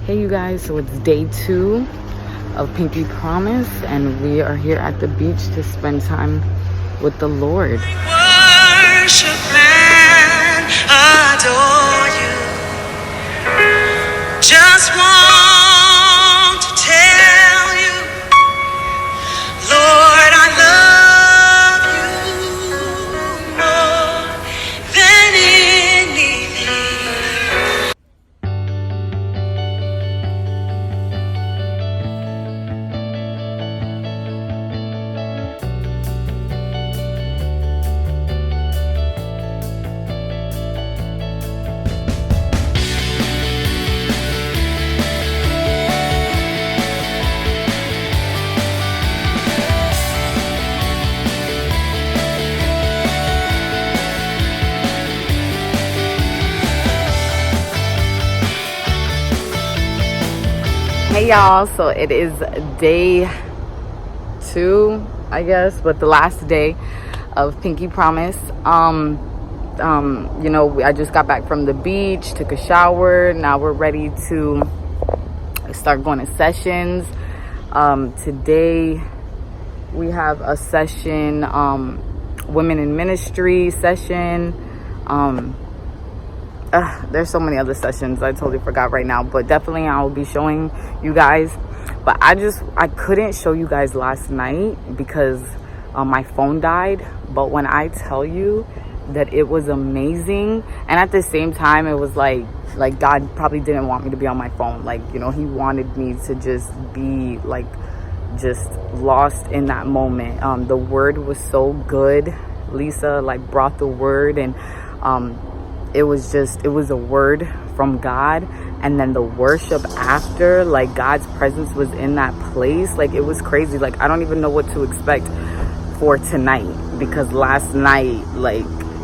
Hey you guys, so it's day 2 of Pinky Promise, and we are here at the beach to spend time with the Lord. Worship and adore you. Just want to tell you, Lord, I love you more than anything. Hey y'all, so it is day 2, I guess, but the last day of Pinky Promise. I just got back from the beach, took a shower. Now we're ready to start going to sessions. Today we have a session, women in ministry session. There's so many other sessions I totally forgot right now, but definitely I will be showing you guys. But I couldn't show you guys last night because my phone died. But when I tell you that it was amazing, and at the same time it was like God probably didn't want me to be on my phone. He wanted me to just be just lost in that moment. The word was so good. Lisa brought the word, and it was a word from God. And then the worship after, God's presence was in that place. It was crazy. I don't even know what to expect for tonight, because last night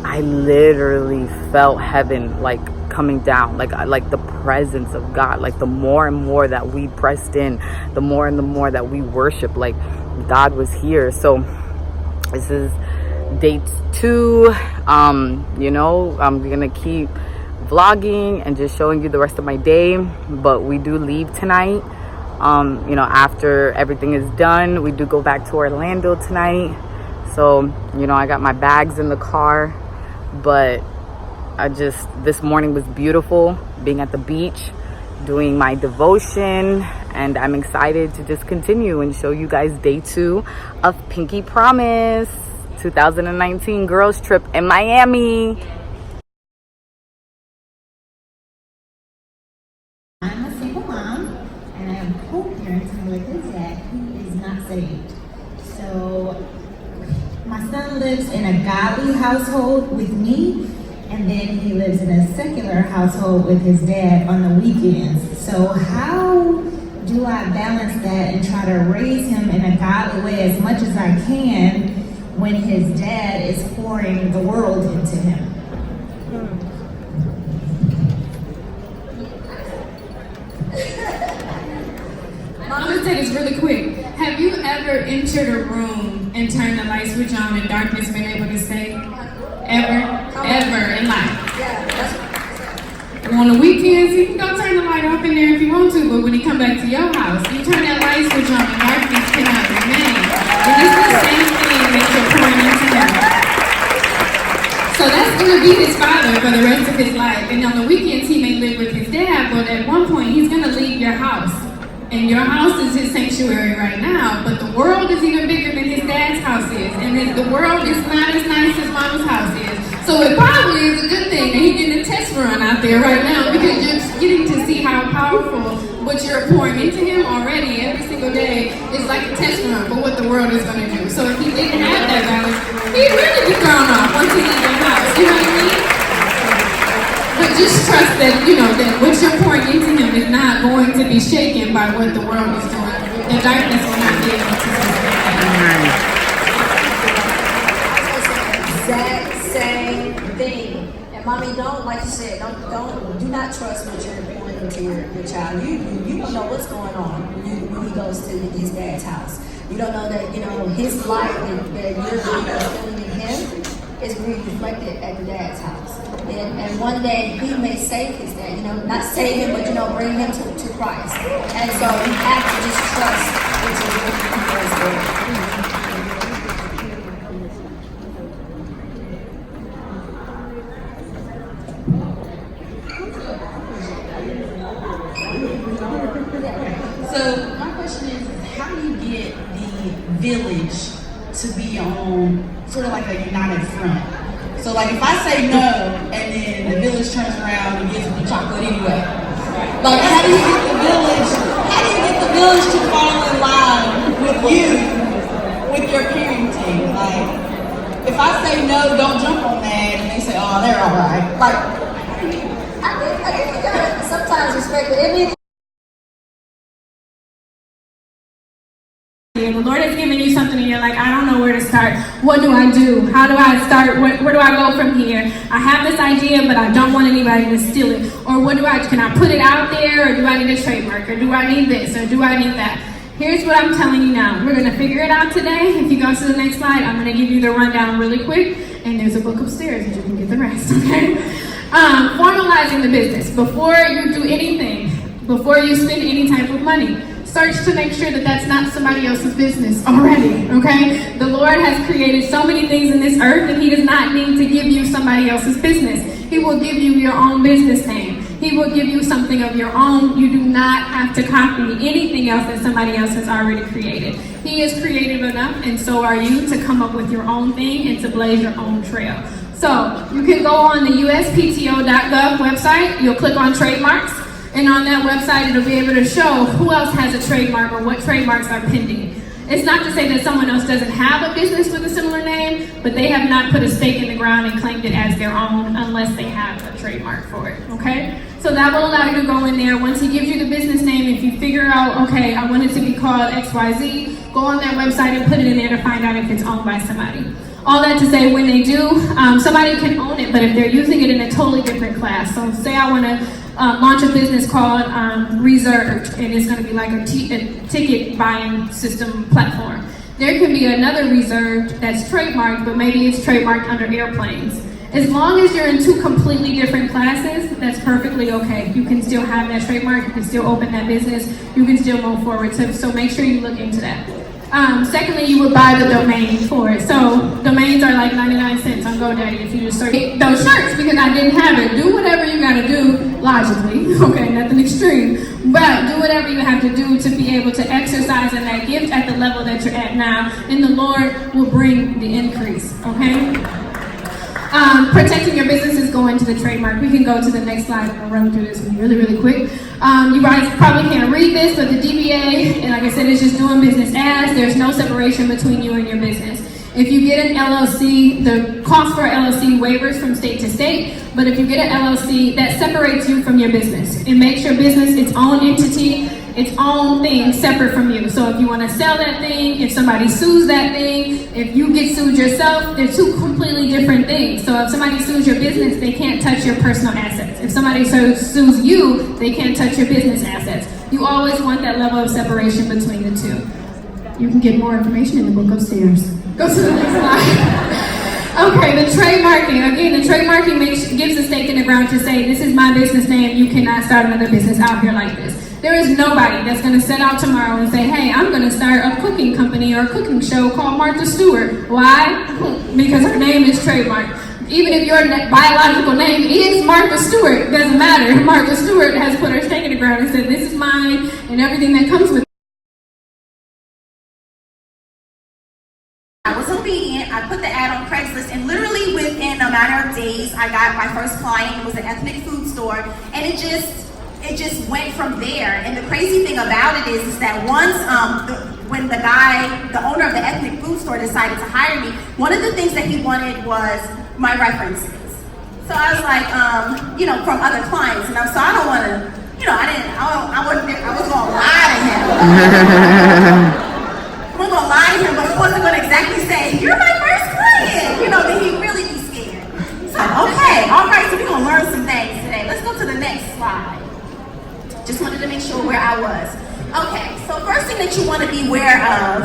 I literally felt heaven coming down, the presence of God. The more and more that we pressed in, the more and the more that we worship, God was here. So this is day 2. I'm gonna keep vlogging and just showing you the rest of my day, but we do leave tonight. After everything is done, we do go back to Orlando tonight. So I got my bags in the car, but this morning was beautiful, being at the beach, doing my devotion, and I'm excited to just continue and show you guys day 2 of Pinky Promise 2019 girls trip in Miami. I'm a single mom, and I am co-parenting with his dad, who is not saved. So my son lives in a godly household with me, and then he lives in a secular household with his dad on the weekends. So how do I balance that and try to raise him in a godly way as much as I can when his dad is pouring the world into him? I'm gonna say this really quick. Have you ever entered a room and turned the light switch on and darkness been able to stay? Ever in life? On the weekends, you can go turn the light off in there if you want to, but when you come back to your house, you turn that light switch on and darkness cannot remain. And it's the same thing that you're pouring into him. So that's gonna be his father for the rest of his life. And on the weekends, he may live with his dad, but at one point, he's gonna leave your house. And your house is his sanctuary right now, but the world is even bigger than his dad's house is. And the world is not as nice as mama's house is. So it probably is a good thing that he's getting a test run out there right now, because you're getting to see how powerful what you're pouring into him already every single day is like a test run for what the world is going to do. So if he didn't have that balance, he'd really be thrown off once he leaves your house. You know what I mean? But just trust that, that what you're pouring into him is not going to be shaken by what the world is doing. The darkness will not be able to sustain. Exact same thing. And mommy, like you said, do not trust what you're doing into your child. You don't know what's going on when he goes to his dad's house. You don't know that, his life that you're feeling in him is being reflected at the dad's house. And one day he may save his dad, not save him, but bring him to Christ. And so we have to just trust into what he does there. So my question is, how do you get the village to be on sort of like a united front? So like if I say no and then the village turns around and gives me chocolate anyway, like how do you get the village to fall in line with you, with your parenting? Like if I say no, don't jump on that, and they say, oh, they're all right. Like I think you gotta sometimes respect it. The Lord has given you something and you're like, I don't know where to start. What do I do? How do I start? Where do I go from here? I have this idea, but I don't want anybody to steal it. Or can I put it out there? Or do I need a trademark? Or do I need this? Or do I need that? Here's what I'm telling you now. We're going to figure it out today. If you go to the next slide, I'm going to give you the rundown really quick. And there's a book upstairs and you can get the rest, okay? Formalizing the business. Before you do anything, before you spend any type of money, search to make sure that that's not somebody else's business already, okay? The Lord has created so many things in this earth and he does not need to give you somebody else's business. He will give you your own business name. He will give you something of your own. You do not have to copy anything else that somebody else has already created. He is creative enough, and so are you, to come up with your own thing and to blaze your own trail. So you can go on the uspto.gov website. You'll click on trademarks. And on that website, it'll be able to show who else has a trademark or what trademarks are pending. It's not to say that someone else doesn't have a business with a similar name, but they have not put a stake in the ground and claimed it as their own unless they have a trademark for it, okay? So that will allow you to go in there. Once he gives you the business name, if you figure out, okay, I want it to be called XYZ, go on their website and put it in there to find out if it's owned by somebody. All that to say, when they do, somebody can own it, but if they're using it in a totally different class. So say I want to launch a business called Reserved, and it's going to be like a ticket buying system platform. There can be another Reserved that's trademarked, but maybe it's trademarked under airplanes. As long as you're in two completely different classes, that's perfectly okay. You can still have that trademark, you can still open that business, you can still move forward. So make sure you look into that. Secondly, you would buy the domain for it. So domains are like 99 cents on GoDaddy if you just search those shirts, because I didn't have it. Do whatever you gotta do logically, okay, nothing extreme, but do whatever you have to do to be able to exercise in that gift at the level that you're at now, and the Lord will bring the increase, okay? Protecting your business is going to the trademark. We can go to the next slide. I'm gonna run through this really, really quick. You guys probably can't read this, but the DBA, and like I said, is just doing business as. There's no separation between you and your business. If you get an LLC, the cost for LLC waivers from state to state, but if you get an LLC, that separates you from your business. It makes your business its own entity, its own thing separate from you. So if you want to sell that thing, if somebody sues that thing, if you get sued yourself, they're two completely different things. So if somebody sues your business, they can't touch your personal assets. If somebody sues you, they can't touch your business assets. You always want that level of separation between the two. You can get more information in the book upstairs. Go to the next slide. Okay, the trademarking. Again, the trademarking gives a stake in the ground to say, this is my business name. You cannot start another business out here like this. There is nobody that's going to set out tomorrow and say, hey, I'm going to start a cooking company or a cooking show called Martha Stewart. Why? Because her name is trademarked. Even if your biological name is Martha Stewart, it doesn't matter. Martha Stewart has put her stake in the ground and said, this is mine, and everything that comes with it. I was obedient. I put the ad on Craigslist, and literally within a matter of days, I got my first client. It was an ethnic food store, and it just went from there. And the crazy thing about it is that once when the owner of the ethnic food store decided to hire me, one of the things that he wanted was my references. So I was like, from other clients, and so I don't want to, I was gonna lie to him. I wasn't gonna lie to him, but I wasn't gonna exactly say, you're my first client, then he'd really be scared. So, okay, all right, so we're gonna learn some things today. Let's go to the next slide. Just wanted to make sure where I was. Okay, so first thing that you want to be aware of,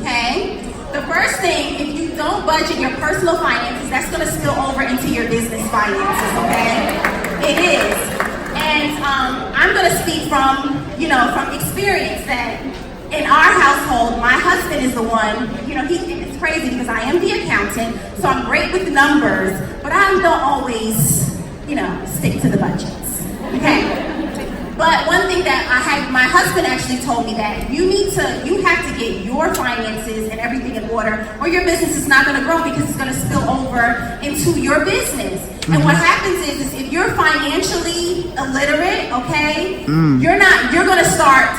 okay, The first thing, if you don't budget your personal finances, that's going to spill over into your business finances, okay? It is. And I'm going to speak from experience that in our household, my husband is the one, it's crazy because I am the accountant, so I'm great with the numbers, but I don't always, stick to the budgets, okay? But one thing that my husband actually told me that you have to get your finances and everything in order, or your business is not going to grow because it's going to spill over into your business. And what happens is if you're financially illiterate, okay, you're going to start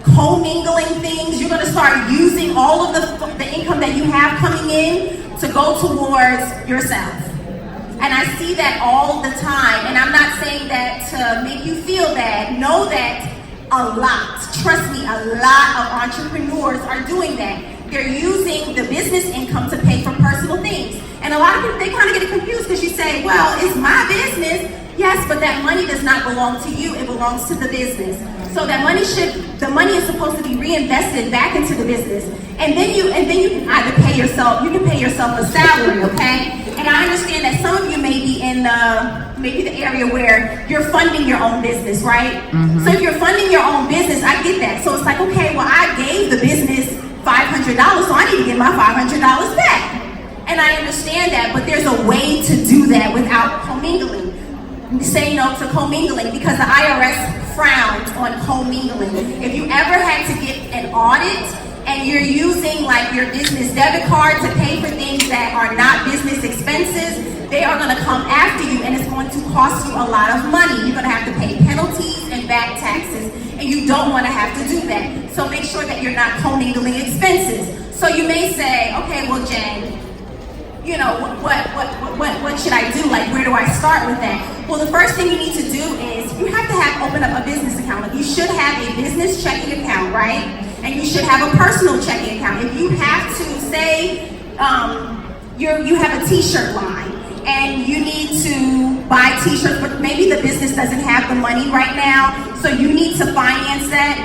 commingling things. You're going to start using all of the income that you have coming in to go towards yourself. And I see that all the time. And I'm not saying that to make you feel bad. Know that trust me, a lot of entrepreneurs are doing that. They're using the business income to pay for personal things. And a lot of people, they kind of get confused because you say, well, it's my business. Yes, but that money does not belong to you. It belongs to the business. So the money is supposed to be reinvested back into the business. And then you can either pay yourself a salary, okay? And I understand that some of you may be in the area where you're funding your own business, right? So if you're funding your own business, I get that. So it's like, okay, well, I gave the business $500, so I need to get my $500 back. And I understand that, but there's a way to do that without commingling. Say no to commingling because the IRS frowns on commingling. If you ever had to get an audit and you're using like your business debit card to pay for things that are not business expenses, they are going to come after you and it's going to cost you a lot of money. You're going to have to pay penalties and back taxes, and you don't want to have to do that. So make sure that you're not commingling expenses. So you may say, okay, well, Jen, what should I do? Like, where do I start with that? Well, the first thing you need to do is you have to open up a business account. Like, you should have a business checking account, right? And you should have a personal checking account. If you have to say you have a t-shirt line and you need to buy t-shirts, but maybe the business doesn't have the money right now, so you need to finance that.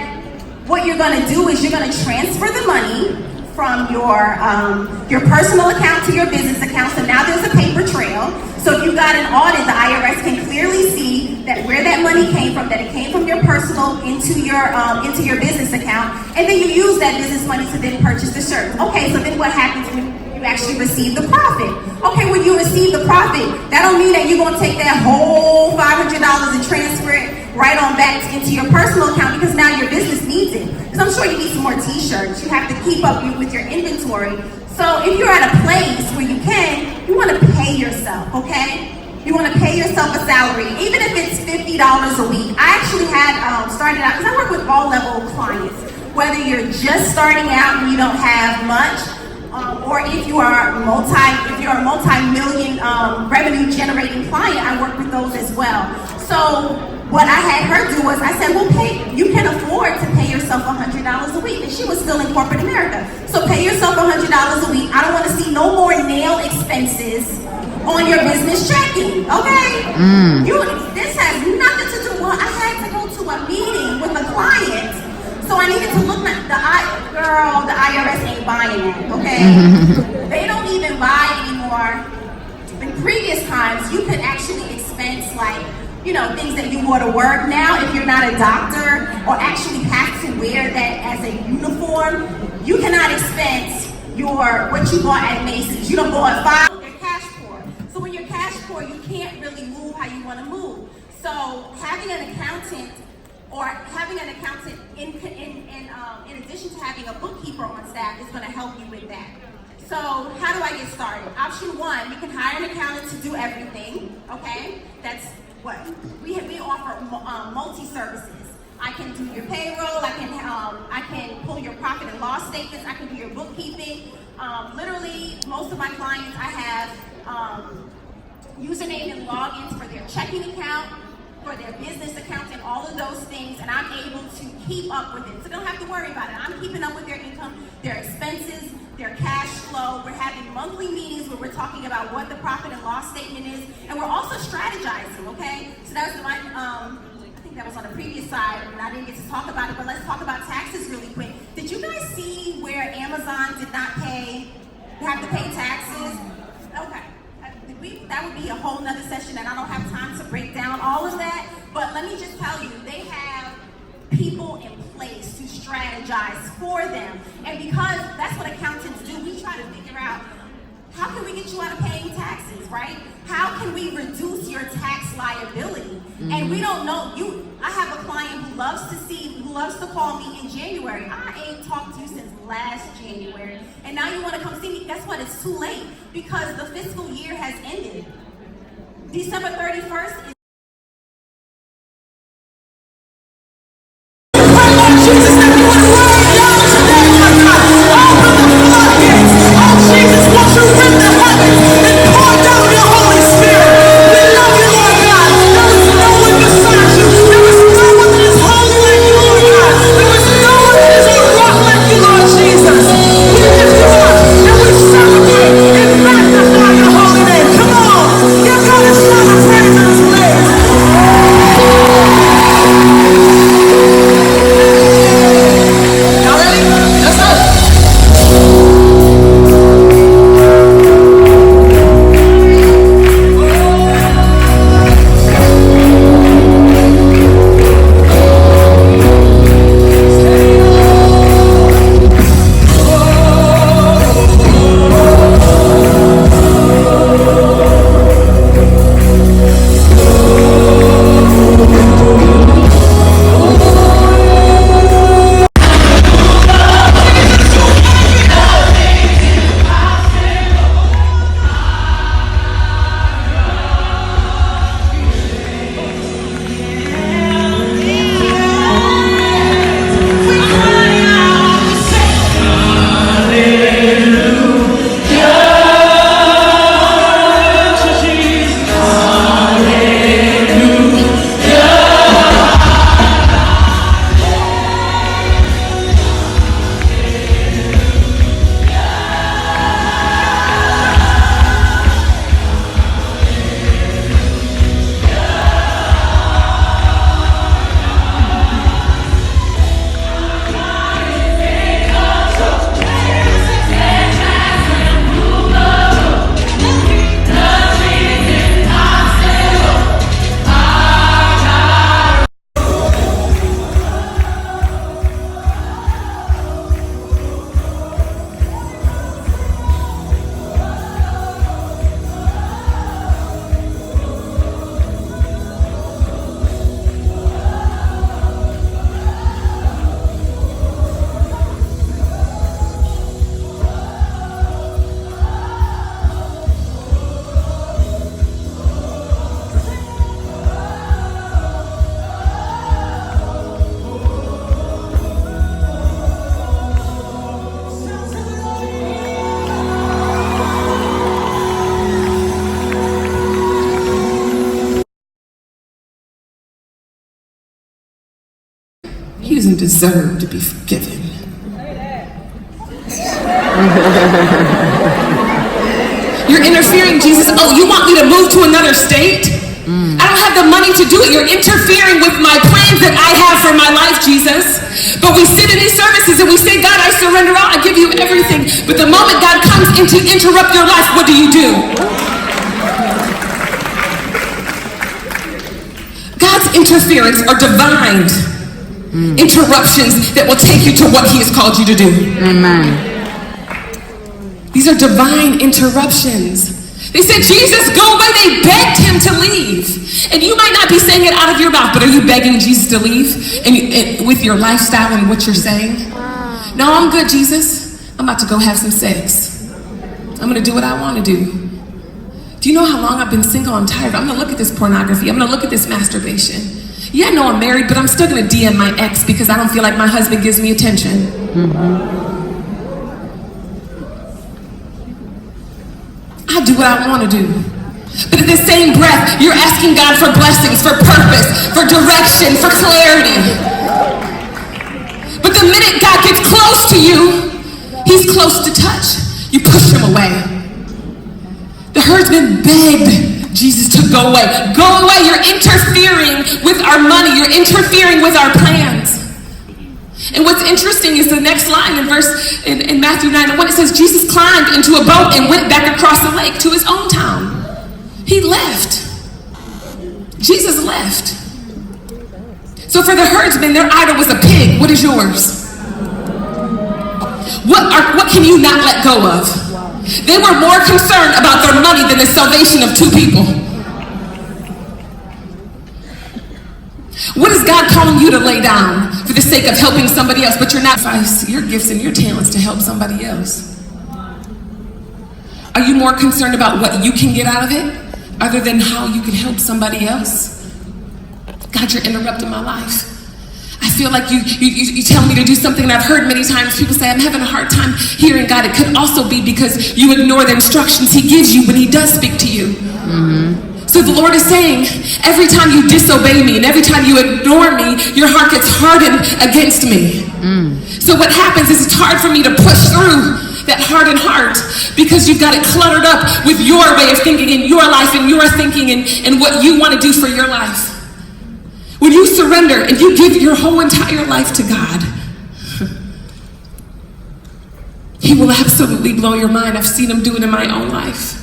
What you're going to do is you're going to transfer the money from your personal account to your business account. So now there's a paper trail. So if you got an audit, the IRS can clearly see that where that money came from, that it came from your personal into your business account, and then you use that business money to then purchase the shirt. Okay, so then what happens when you actually receive the profit? Okay, when you receive the profit, that don't mean that you're gonna take that whole $500 and transfer it right on back into your personal account, because now your business needs it. Because I'm sure you need some more t-shirts. You have to keep up with your inventory. So if you're at a place where you want to pay yourself, okay? You want to pay yourself a salary, even if it's $50 a week. I actually had started out, because I work with all level clients, whether you're just starting out and you don't have much, or if you are a multi-million revenue generating client, I work with those as well. So what I had her do was I said, well, you can afford to pay yourself $100 a week. And she was still in corporate America. So pay yourself $100 a week. I don't want to see no more nail expenses on your business checking, okay? This has nothing to do. Well, I had to go to a meeting with a client, so I needed to look at the IRS ain't buying that, okay? They don't even buy anymore. In previous times, you could actually expense things that you wore to work. Now, if you're not a doctor or actually have to wear that as a uniform, you cannot expense what you bought at Macy's. You don't go at 5, you're cash poor. So when you're cash poor, you can't really move how you want to move. So having an accountant in addition to having a bookkeeper on staff is going to help you with that. So how do I get started? Option 1, you can hire an accountant to do everything, okay? That's what we offer multi-services. I can do your payroll, I can pull your profit and loss statements, I can do your bookkeeping. Literally, most of my clients, I have username and logins for their checking account, for their business accounts, and all of those things, and I'm able to keep up with it. So they don't have to worry about it. I'm keeping up with their income, their expenses, their cash flow. We're having monthly meetings where we're talking about what the profit and loss statement is, and we're also strategizing, okay? So that was I think that was on the previous side, and I didn't get to talk about it, but let's talk about taxes really quick. Did Did you guys see where Amazon did not have to pay taxes? Okay. That would be a whole nother session, and I don't have time to break down all of that. But let me just tell you, they have people in place to strategize for them. And because that's what accountants do, we try to figure out, how can we get you out of paying taxes, right? How can we reduce your tax liability? And we don't know you. I have a client who loves to call me in January. I ain't talked to you since last January. And now you want to come see me. Guess what? It's too late because the fiscal year has ended. December 31st is He doesn't deserve to be forgiven. You're interfering, Jesus. Oh, you want me to move to another state? I don't have the money to do it. You're interfering with my plans that I have for my life, Jesus. But we sit in these services and we say, God, I surrender all. I give you everything. But the moment God comes in to interrupt your life, what do you do? God's interference are divine interruptions that will take you to what he has called you to do. Amen. These are divine interruptions. They said, Jesus, go away. They begged him to leave. And you might not be saying it out of your mouth, but are you begging Jesus to leave? And with your lifestyle and what you're saying? No, I'm good, Jesus. I'm about to go have some sex. I'm going to do what I want to do. Do you know how long I've been single? I'm tired. I'm going to look at this pornography. I'm going to look at this masturbation. Yeah, I know I'm married, but I'm still going to DM my ex because I don't feel like my husband gives me attention. I do what I want to do. But at the same breath, you're asking God for blessings, for purpose, for direction, for clarity. But the minute God gets close to you, he's close to touch. You push him away. The herdsman begged Jesus to go away. Go away. You're interfering with our money. You're interfering with our plans. And what's interesting is the next line in Matthew 9:1, it says Jesus climbed into a boat and went back across the lake to his own town. He left. Jesus left. So for the herdsmen, their idol was a pig. What is yours? What can you not let go of? They were more concerned about their money than the salvation of two people. What is God calling you to lay down for the sake of helping somebody else, but you're not sacrificing your gifts and your talents to help somebody else? Are you more concerned about what you can get out of it other than how you can help somebody else? God, you're interrupting my life. I feel like you tell me to do something, and I've heard many times people say, I'm having a hard time hearing God. It could also be because you ignore the instructions he gives you when he does speak to you. So the Lord is saying, every time you disobey me and every time you ignore me, your heart gets hardened against me. So what happens is it's hard for me to push through that hardened heart because you've got it cluttered up with your way of thinking in your life and your thinking and what you want to do for your life. When you surrender and you give your whole entire life to God, he will absolutely blow your mind. I've seen him do it in my own life.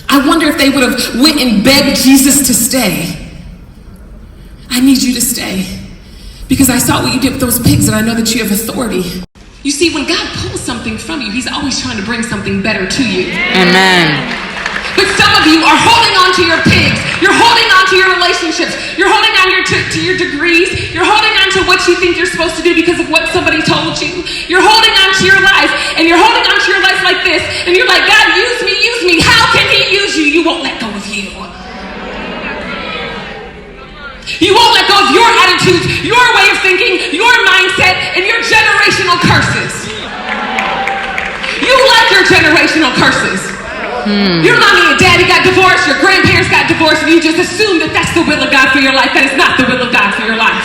I wonder if they would have went and begged Jesus to stay. I need you to stay because I saw what you did with those pigs and I know that you have authority. You see, when God pulls something from you, he's always trying to bring something better to you. Amen. But some of you are holding on to your pigs. You're holding on to your relationships. You're holding on to your degrees. You're holding on to what you think you're supposed to do because of what somebody told you. You're holding on to your life, and you're holding on to your life like this, and you're like, God, use me, use me. How can he use you? You won't let go of you. You won't let go of your attitudes, your way of thinking, your mindset, and your generational curses. You like your generational curses. Your mommy and daddy got divorced, your grandparents got divorced, and you just assume that that's the will of God for your life. That is not the will of God for your life.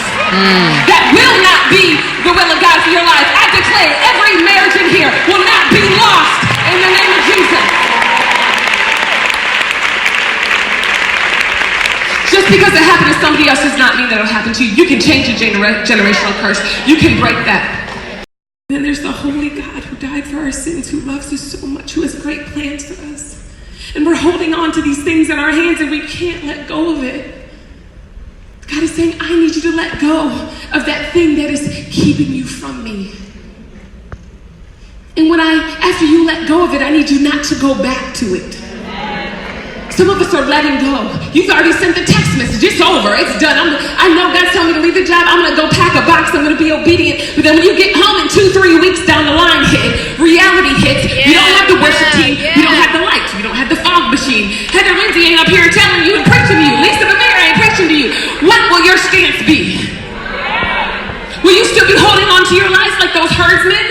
That will not be the will of God for your life. I declare every marriage in here will not be lost in the name of Jesus. Just because it happened to somebody else does not mean that it'll happen to you. You can change a generational curse. You can break that. Then there's the holy God who died for our sins, who loves us so much, who has great plans for us. And we're holding on to these things in our hands and we can't let go of it. God is saying, I need you to let go of that thing that is keeping you from me. And after you let go of it, I need you not to go back to it. Some of us are letting go. You've already sent the text message. It's over. It's done. I know God's telling me to leave the job. I'm going to go pack a box. I'm going to be obedient. But then when you get home and 2-3 weeks down the line reality hits. You don't have the worship team. You don't have the lights. You don't have the fog machine. Heather Lindsey ain't up here telling you and preaching to you. Lisa Bamira ain't preaching to you. What will your stance be? Will you still be holding on to your life like those herdsmen?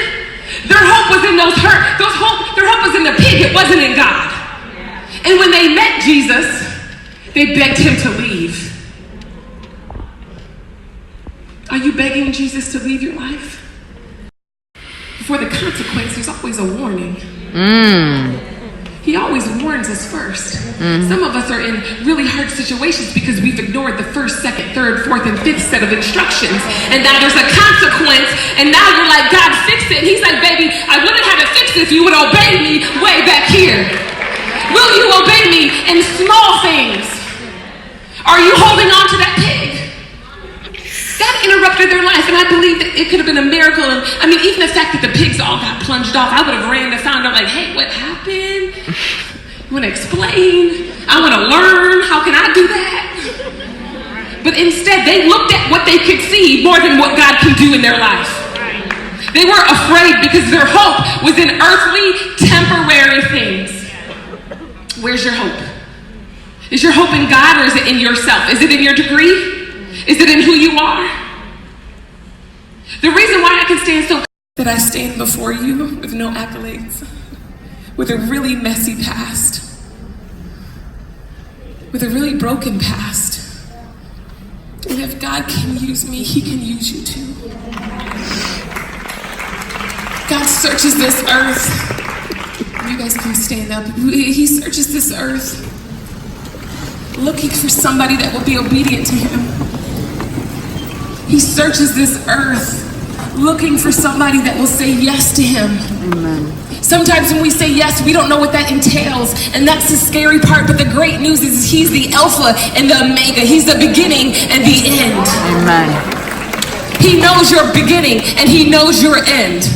Their hope was in their hope was in the pig. It wasn't in God. And when they met Jesus, they begged him to leave. Are you begging Jesus to leave your life? Before the consequence, there's always a warning. He always warns us first. Some of us are in really hard situations because we've ignored the first, second, third, fourth, and fifth set of instructions. And now there's a consequence, and now you're like, God, fix it. And he's like, baby, I wouldn't have it fixed if you would obey me way back here. Will you obey me in small things? Are you holding on to that pig? God interrupted their life, and I believe that it could have been a miracle. And I mean, even the fact that the pigs all got plunged off, I would have ran and found out, like, hey, what happened? You want to explain? I want to learn. How can I do that? But instead, they looked at what they could see more than what God can do in their life. They were afraid because their hope was in earthly, temporary things. Where's your hope? Is your hope in God or is it in yourself? Is it in your degree? Is it in who you are? The reason why I can stand so that I stand before you with no accolades, with a really messy past, with a really broken past. And if God can use me, he can use you too. God searches this earth. You guys can stand up. He searches this earth looking for somebody that will be obedient to him. He searches this earth looking for somebody that will say yes to him. Amen. Sometimes when we say yes, we don't know what that entails, and that's the scary part. But the great news is he's the Alpha and the Omega. He's the beginning and the end. Amen. He knows your beginning and he knows your end.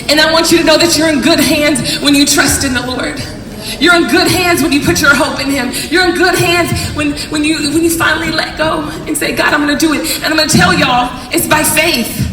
And I want you to know that you're in good hands when you trust in the Lord. You're in good hands when you put your hope in him. You're in good hands when you finally let go and say, God, I'm going to do it. And I'm going to tell y'all, it's by faith.